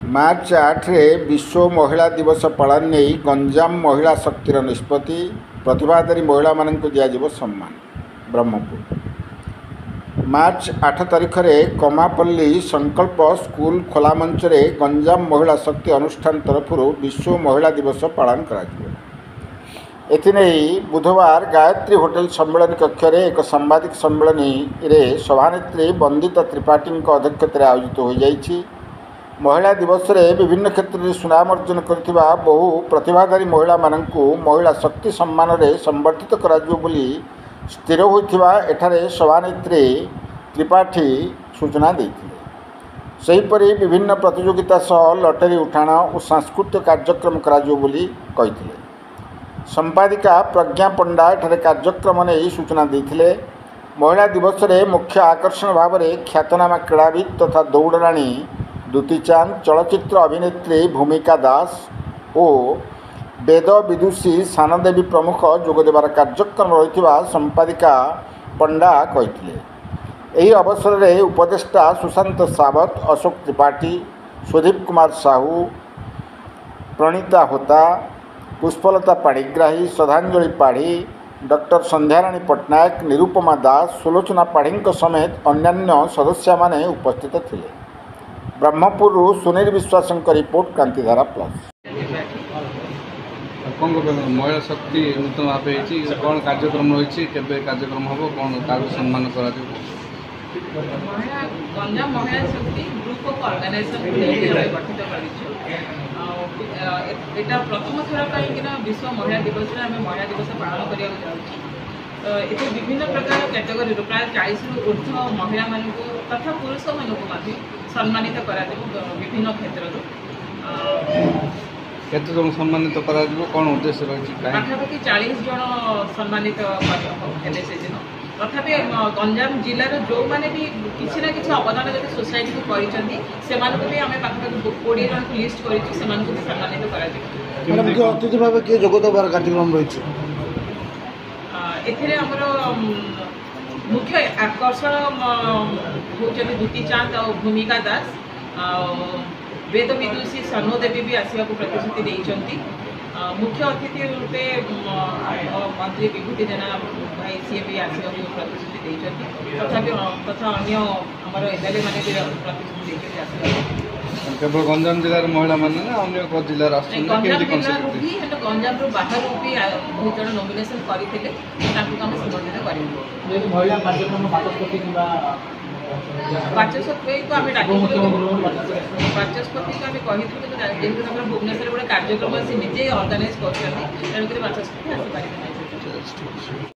मार्च 8 रे विश्व महिला दिवस पालन नहीं गंजाम महिला शक्तिर निष्पत्ति प्रतिभाधारी महिला मानक दिज्व सम्मान। ब्रह्मपुर मार्च 8 तारिख में कमापल्ली संकल्प स्कूल खोला मंच रे गंजाम महिला शक्ति अनुष्ठान तरफ विश्व महिला दिवस पालन कर बुधवार गायत्री होटेल सम्मेलन कक्ष एक सांबादिक सम्मेलन रे सभानेत्री वंदिता त्रिपाठी अध्यक्षत आयोजित हो जाइछि। महिला दिवस रे विभिन्न क्षेत्र में सुनाम अर्जन करथिबा बहु प्रतिभाधारी महिला माननकु महिला शक्ति सम्मान रे संबर्धित कराजियो बोली स्थिर होइथिबा एठारे सभानेत्री त्रिपाठी सूचना देथिले। सेहीपरि विभिन्न प्रतियोगिता सह लटरी उठाण और सांस्कृतिक कार्यक्रम कराजियो बोली कहिथिले। संपादिका प्रज्ञा पंडा एठारे कार्यक्रम ने सूचना देथिले। महिला दिवस रे मुख्य आकर्षण भाव में ख्यातनामा क्रीड़ाविद तथा दौड़राणी दुती चांद, चलचित्र अभिनेत्री भूमिका दास और वेद विदुषी सानदेवी प्रमुख जोगदेवार कार्यक्रम रही संपादिका पंडा कहिथिले। एही अवसर में उपदेष्टा सुशांत सावत, अशोक त्रिपाठी, सुदीप कुमार साहू, प्रणीता होता, पुष्पलता पाणिग्राही, श्रद्धांजलि पाढ़ी, डॉक्टर संध्याराणी पट्टनायक, निरुपमा दास, सुलोचना पाढ़ी समेत अन्यान्य सदस्य माने उपस्थित थिले। ब्रह्मपुर सुनील विश्वास रिपोर्ट क्रांतिधारा प्लस। महिला शक्ति नूतन भाव कौन कार्यक्रम रही कार्यक्रम हम कौन सम्मान कर गंजाम महिला शक्ति ग्रुप ऑफ ऑर्गेनाइजेशन गठित कर प्रथम थर कहीं विश्व महिला दिवस में आम महिला दिवस पालन करने विभिन्न प्रकार कैटेगोरी प्राय 40 रु ऊर्ध महिला मान तथा पुरुष मानक सम्मानित कर विभिन्न क्षेत्र केते जन सम्मानित करा कौन उद्देश्य रही पाखापाखि 40 जन सम्मानित हेले से दिन तथापि गंजाम जिलार जो मैंने भी किसी ना किसी अवदान जब सोसाइटी को कर भी आम पाखापाखि 20 जन लिस्ट कर सम्मानित कर अतिथि भाव किए जोगदेवार कार्यक्रम रही एमर मुख्य आकर्षण होती दुती चांद और भूमिका दास वेद विदुषी सन्नदेवी भी आसवा प्रतिश्रुति देती। मुख्य अतिथि रूपे मंत्री विभूति जेना भाई सी भी आसवा प्रतिश्रुति देती तथा अन्य आमर एमएलए मैंने भी प्रतिश्रुति देते केवल गंजाम जिलार महिला माने ना अन्य जिलार गंजाम बाहर भी बहुत जन नॉमिनेशन करते संबोधित बाचस्पति को आम बाचस्पति को आम जेहतु भुवनेश्वर गोटे कार्यक्रम से निजे अर्गानाइज कर बाचस्पति आसपारे।